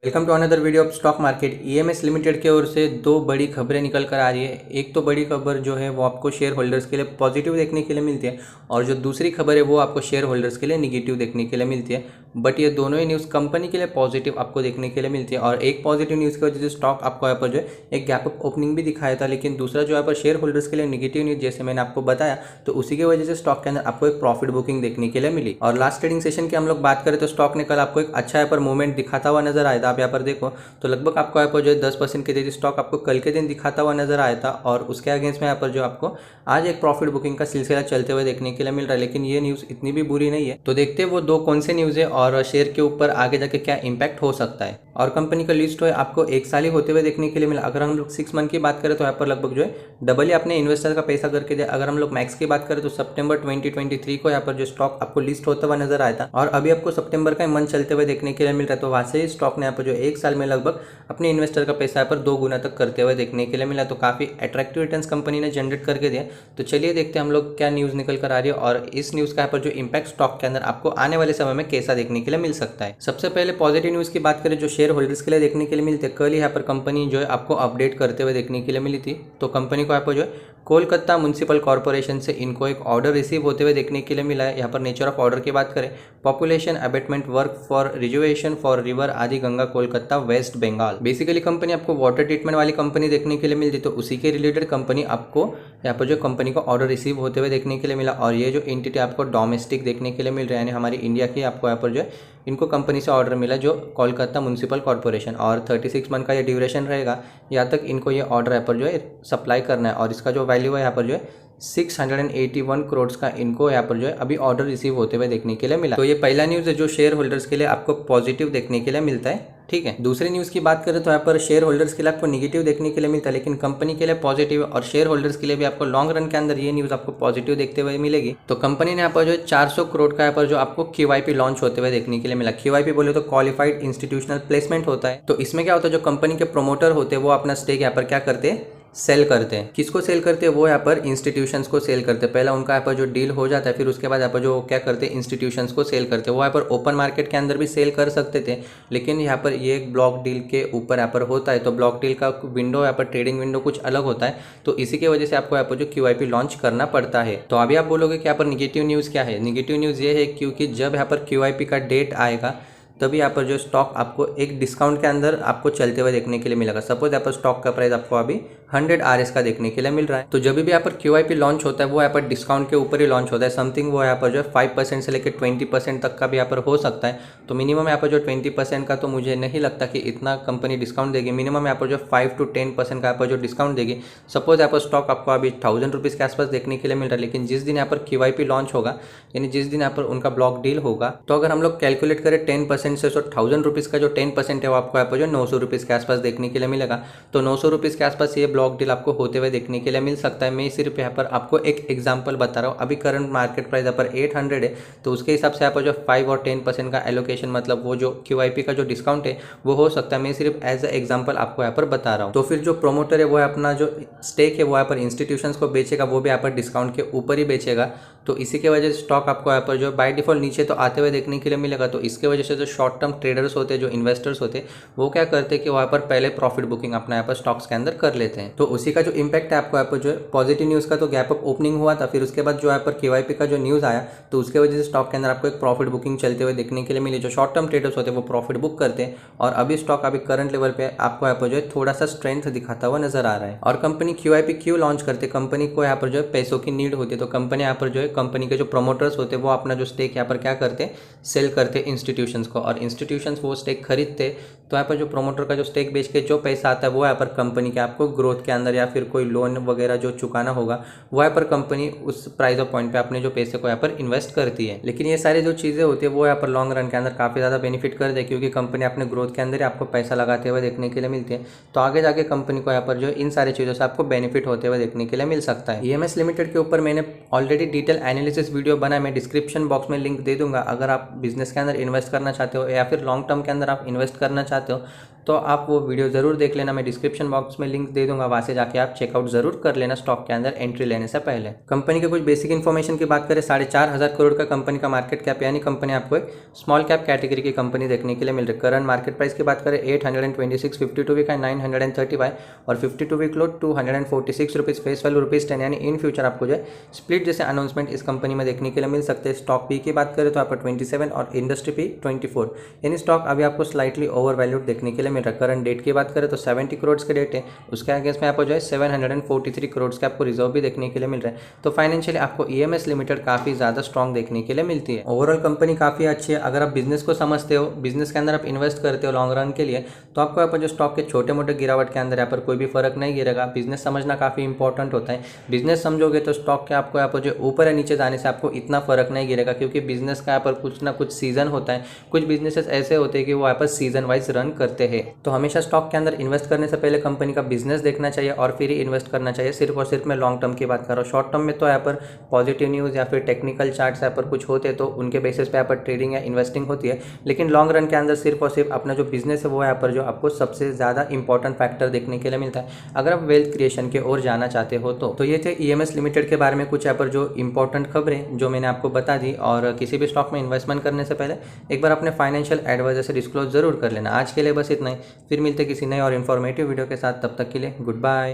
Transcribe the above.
Welcome to another video of stock market. EMS limited की ओर से दो बड़ी खबरें निकल कर आ रही है। एक तो बड़ी खबर जो है वो आपको शेयर होल्डर्स के लिए पॉजिटिव देखने के लिए मिलती है और जो दूसरी खबर है वो आपको शेयर होल्डर्स के लिए निगेटिव देखने के लिए मिलती है। बट ये दोनों ही न्यूज़ कंपनी के लिए पॉजिटिव आपको देखने के लिए मिलती है और एक पॉजिटिव न्यूज़ की वजह से स्टॉक आपको यहाँ पर जो है एक गैप अप ओपनिंग भी दिखाया था, लेकिन दूसरा जो यहाँ पर शेयर होल्डर्स के लिए निगेटिव न्यूज़ जैसे मैंने आपको बताया तो उसी की वजह से स्टॉक के अंदर आपको एक प्रॉफिट बुकिंग देखने के लिए मिली। और लास्ट ट्रेडिंग सेशन की हम लोग बात करें तो स्टॉक ने कल आपको एक अच्छा यहाँ पर मूवमेंट दिखाता हुआ नजर आया था। आप यहाँ पर देखो तो लगभग आपको यहाँ पर जो है 10% की तेजी स्टॉक आपको कल के दिन दिखाता हुआ नजर आया था और उसके अगेंस्ट में यहाँ पर जो आपको आज एक प्रॉफिट बुकिंग का सिलसिला चलते हुए देखने के लिए मिल रहा है। लेकिन ये न्यूज़ इतनी भी बुरी नहीं है, तो देखते हैं वो दो कौन से न्यूज़ है और शेयर के ऊपर आगे जाके क्या इम्पैक्ट हो सकता है। और कंपनी का लिस्ट है आपको एक साल ही होते हुए देखने के लिए मिला। अगर हम लोग 6 मंथ की बात करें तो यहाँ पर लगभग जो है डबल ही अपने इन्वेस्टर का पैसा करके दिया। अगर हम लोग मैक्स की बात करें तो सितंबर 2023 को यहाँ पर जो स्टॉक आपको लिस्ट होता हुआ नजर आया था और अभी आपको सितंबर का मंथ चलते हुए देखने के लिए मिल रहा है। तो वहाँ से स्टॉक ने यहाँ पर जो एक साल में लगभग अपने इन्वेस्टर का पैसा यहाँ पर 2 गुना तक करते हुए देखने के लिए मिला। तो काफी अट्रैक्टिव रिटर्न्स कंपनी ने जनरेट करके दिया। तो चलिए देखते हैं हम लोग क्या न्यूज़ निकल कर आ रही है और इस न्यूज़ का यहाँ पर जो इम्पैक्ट स्टॉक के अंदर आपको आने वाले समय में कैसा देखने के लिए मिल सकता है। सबसे पहले पॉजिटिव न्यूज़ की बात करें जो शेयर होल्डर्स के लिए देखने के लिए मिलते हैं। कल यहाँ पर कंपनी जो है आपको अपडेट करते हुए देखने के लिए मिली थी। तो कंपनी को यहाँ पर जो है कोलकाता म्युनिसिपल कॉर्पोरेशन से इनको एक ऑर्डर रिसीव होते हुए देखने के लिए मिला है। यहाँ पर नेचर ऑफ ऑर्डर की बात करें, population abatement work for reservation for river आदि Ganga Kolkata West Bengal. Basically company आपको वाटर ट्रीटमेंट वाली कंपनी देखने के लिए मिलती, तो उसी के रिलेटेड कंपनी आपको यहाँ पर जो कंपनी को ऑर्डर रिसीव होते हुए देखने के लिए मिला। और ये जो एंटिटी आपको डोमेस्टिक देखने के लिए मिल रहा है, यानी हमारी इंडिया की आपको यहाँ पर जो है इनको कंपनी से ऑर्डर मिला जो कोलकाता म्युनिसिपल कॉर्पोरेशन, और 36 मंथ का ये ड्यूरेशन रहेगा। यहाँ तक इनको ये ऑर्डर यहाँ पर जो है सप्लाई करना है और इसका जो वैल्यू है यहाँ पर जो है 681 करोड़ का इनको यहाँ पर जो है अभी ऑर्डर रिसीव होते हुए देखने के लिए मिला। तो ये पहला न्यूज़ है जो शेयर होल्डर्स के लिए आपको पॉजिटिव देखने के लिए मिलता है। ठीक है, दूसरी न्यूज़ की बात करें तो यहाँ पर शेयर होल्डर्स के लिए आपको निगेटिव देखने के लिए मिलता है, लेकिन कंपनी के लिए पॉजिटिव और शेयर होल्डर्स के लिए भी आपको लॉन्ग रन के अंदर ये न्यूज़ आपको पॉजिटिव देखते हुए मिलेगी। तो कंपनी ने यहाँ पर जो है 400 करोड़ का यहाँ पर जो आपको QIP लॉन्च होते हुए देखने के लिए मिला। QIP बोले तो क्वालिफाइड इंस्टीट्यूशनल प्लेसमेंट होता है। तो इसमें क्या होता है, जो कंपनी के प्रोमोटर होते हैं वो अपना स्टेक यहाँ पर क्या करते हैं, सेल करते हैं। किसको सेल करते हैं, वो यहाँ पर इंस्टीट्यूशंस को सेल करते हैं। पहला उनका यहाँ पर जो डील हो जाता है, फिर उसके बाद यहाँ पर जो क्या करते हैं, इंस्टीट्यूशंस को सेल करते हैं। वो यहाँ पर ओपन मार्केट के अंदर भी सेल कर सकते थे, लेकिन यहाँ पर ये एक ब्लॉक डील के ऊपर यहाँ पर होता है। तो ब्लॉक डील का विंडो यहाँ पर ट्रेडिंग विंडो कुछ अलग होता है, तो इसी की वजह से आपको यहाँ पर जो QIP लॉन्च करना पड़ता है। तो अभी आप बोलोगे कि यहाँ पर निगेटिव न्यूज़ क्या है। निगेटिव न्यूज़ ये है क्योंकि जब यहाँ पर QIP का डेट आएगा तभी यहाँ पर जो स्टॉक आपको एक डिस्काउंट के अंदर आपको चलते हुए देखने के लिए मिलेगा। सपोज यहाँ पर स्टॉक का प्राइस आपको अभी 100 RS का देखने के लिए मिल रहा है, तो जब भी यहाँ पर QIP लॉन्च होता है वो यहाँ पर डिस्काउंट के ऊपर ही लॉन्च होता है। समथिंग वो यहाँ पर जो है 5% से लेकर 20% तक का भी यहाँ पर हो सकता है। तो मिनिमम यहाँ पर जो 20% का तो मुझे नहीं लगता कि इतना कंपनी डिस्काउंट देगी। मिनिमम यहाँ पर जो 5 to 10% का यहाँ पर जो डिस्काउंट देगी। सपोज यहाँ पर स्टॉक आपको अभी 1000 रुपीज़ के आसपास देखने के लिए मिल रहा है, लेकिन जिस दिन यहाँ पर QIP लॉन्च होगा, यानी जिस दिन यहाँ पर उनका ब्लॉक डील होगा, तो अगर हम लोग कैलकुलेट करें 10% से, तो 1000 रुपीज़ का जो 10% है वो आपको यहाँ पर जो 900 रुपीज़ के आसपास देखने के लिए मिलेगा। तो 900 रुपीज़ के आसपास ये ब्लॉक डील आपको होते हुए देखने के लिए मिल सकता है। मैं सिर्फ यहाँ पर आपको एक एग्जांपल बता रहा हूँ। अभी करंट मार्केट प्राइस यहाँ पर 800 है, तो उसके हिसाब से यहाँ पर जो 5 और 10% का एलोकेशन, मतलब वो जो QIP का जो डिस्काउंट है वो हो सकता है। मैं सिर्फ एज अ एग्जाम्पल आपको यहाँ पर बता रहा हूँ। तो फिर जो प्रोमोटर है वो अपना जो स्टेक है वो यहाँ पर इंस्टीट्यूशंस को बेचेगा, वो भी यहाँ पर डिस्काउंट के ऊपर ही बेचेगा। तो इसी के वजह से स्टॉक आपको यहाँ पर जो बाय डिफॉल्ट नीचे तो आते हुए देखने के लिए मिलेगा। तो इसके वजह से जो शॉर्ट टर्म ट्रेडर्स होते हैं, जो इन्वेस्टर्स होते हैं, वो क्या करते हैं कि वहाँ पर पहले प्रॉफिट बुकिंग अपना यहाँ पर स्टॉक्स के अंदर कर लेते हैं। तो उसी का जो इम्पैक्ट है आपको यहाँ पर जो है पॉजिटिव न्यूज़ का, तो गैप अप ओपनिंग हुआ था, फिर उसके बाद जो यहाँ पर QIP का जो न्यूज़ आया तो उसके वजह से स्टॉक के अंदर आपको एक प्रॉफिट बुकिंग चलते हुए देखने के लिए मिली। जो शॉर्ट टर्म ट्रेडर्स होते हैं वो प्रॉफिट बुक करते हैं और अभी स्टॉक अभी करंट लेवल पे आपको यहाँ पर जो है थोड़ा सा स्ट्रेंथ दिखाता हुआ नजर आ रहा है। और कंपनी QIP क्यों लॉन्च करते, कंपनी को यहाँ पर जो है पैसों की नीड होती है। तो कंपनी यहाँ पर जो है कंपनी के जो प्रोमोटर्स होते हैं वो अपना जो स्टेक यहाँ पर क्या करते हैं, सेल करते हैं इंस्टीट्यूशंस को, और इंस्टीट्यूशंस वो स्टेक खरीदते। तो यहाँ पर जो प्रोमोटर का जो स्टेक बेच के जो पैसा आता है वो यहाँ पर कंपनी के आपको ग्रोथ के अंदर या फिर कोई लोन वगैरह जो चुकाना होगा वो यहाँ पर कंपनी उस प्राइस ऑफ पॉइंट पे अपने जो पैसे को यहाँ पर इन्वेस्ट करती है। लेकिन ये सारी जो चीज़ें होती है वो यहाँ पर लॉन्ग रन के अंदर काफ़ी ज़्यादा बेनिफिट कर दे, क्योंकि कंपनी अपने ग्रोथ के अंदर ही आपको पैसा लगाते हुए देखने के लिए मिलती है। तो आगे जाके कंपनी को यहाँ पर जो इन सारी चीज़ों से आपको बेनिफिट होते हुए देखने के लिए मिल सकता है। EMS लिमिटेड के ऊपर मैंने ऑलरेडी डिटेल एनालिसिस वीडियो बनाया, मैं डिस्क्रिप्शन बॉक्स में लिंक दे दूंगा। अगर आप बिजनेस के अंदर इन्वेस्ट करना चाहते हो या फिर लॉन्ग टर्म के अंदर आप इन्वेस्ट करना चाहते हो तो आप वो वीडियो ज़रूर देख लेना। मैं डिस्क्रिप्शन बॉक्स में लिंक दे दूंगा, वहाँ से जाके आप चेकआउट ज़रूर कर लेना स्टॉक के अंदर एंट्री लेने से पहले। कंपनी के कुछ बेसिक इन्फॉर्मेशन की बात करें, 4,500 करोड़ का कंपनी का मार्केट कैप, यानी कंपनी आपको एक स्मॉल कैप कैटेगरी की कंपनी देखने के लिए मिल रही है। करंट मार्केट प्राइस की बात करें 826, 52 वीक है 935 और 52 week low 246 rupees, face value ₹10, यानी इन फ्यूचर आपको जो है स्प्लिट जैसे अनाउंसमेंट इस कंपनी में देखने के लिए मिल सकते हैं। स्टॉक पी की बात करें तो आपको 27 और इंडस्ट्री पी 24, यानी स्टॉक अभी आपको स्लाइटली ओवर वैल्यूड देखने के लिए मिल रहा है। करंट डेट की बात करें तो 70 करोड़ के डेट है, उसके अगेंस्ट में आपको जो है 743 करोड़ के आपको रिजर्व भी देखने के लिए मिल रहा है। तो फाइनेंशियली आपको ईएमएस लिमिटेड काफ़ी ज़्यादा स्ट्रॉन्ग देखने के लिए मिलती है। ओवरऑल कंपनी काफ़ी अच्छी है। अगर आप बिजनेस को समझते हो, बिजनेस के अंदर आप इन्वेस्ट करते हो लॉन्ग रन के लिए, तो आपको यहाँ पर जो स्टॉक के छोटे मोटे गिरावट के अंदर यहाँ पर कोई भी फर्क नहीं गिरेगा। बिजनेस समझना काफ़ी इंपॉर्टेंट होता है। बिजनेस समझोगे तो स्टॉक के आपको यहाँ पर जो ऊपर या नीचे जाने से आपको इतना फर्क नहीं गिरेगा, क्योंकि बिजनेस का यहाँ पर कुछ ना कुछ सीजन होता है। कुछ बिजनेसेस ऐसे होते हैं कि वो यहाँ पर सीजन वाइज रन करते हैं। तो हमेशा स्टॉक के अंदर इन्वेस्ट करने से पहले कंपनी का बिजनेस देखना चाहिए और फिर ही इन्वेस्ट करना चाहिए। सिर्फ और सिर्फ मैं लॉन्ग टर्म की बात कर रहा हूँ। शॉर्ट टर्म में तो यहाँ पर पॉजिटिव न्यूज़ या फिर टेक्निकल चार्ट्स यहाँ पर कुछ होते हैं तो उनके बेसिस पे यहाँ पर ट्रेडिंग या इन्वेस्टिंग होती है, लेकिन लॉन्ग रन के अंदर सिर्फ और सिर्फ अपना जो बिजनेस है वो यहाँ पर जो आपको सबसे ज़्यादा इंपॉर्टेंट फैक्टर देखने के लिए मिलता है, अगर आप वेल्थ क्रिएशन की ओर जाना चाहते हो तो ये थे ईएमएस लिमिटेड के बारे में कुछ यहाँ पर जो इंपॉर्टेंट खबरें जो मैंने आपको बता दी। और किसी भी स्टॉक में इन्वेस्टमेंट करने से पहले एक बार अपने फाइनेंशियल एडवाइजर से डिस्क्लोज जरूर कर लेना। आज के लिए बस इतना ही, फिर मिलते किसी नए और इन्फॉर्मेटिव वीडियो के साथ। तब तक के लिए गुड बाय।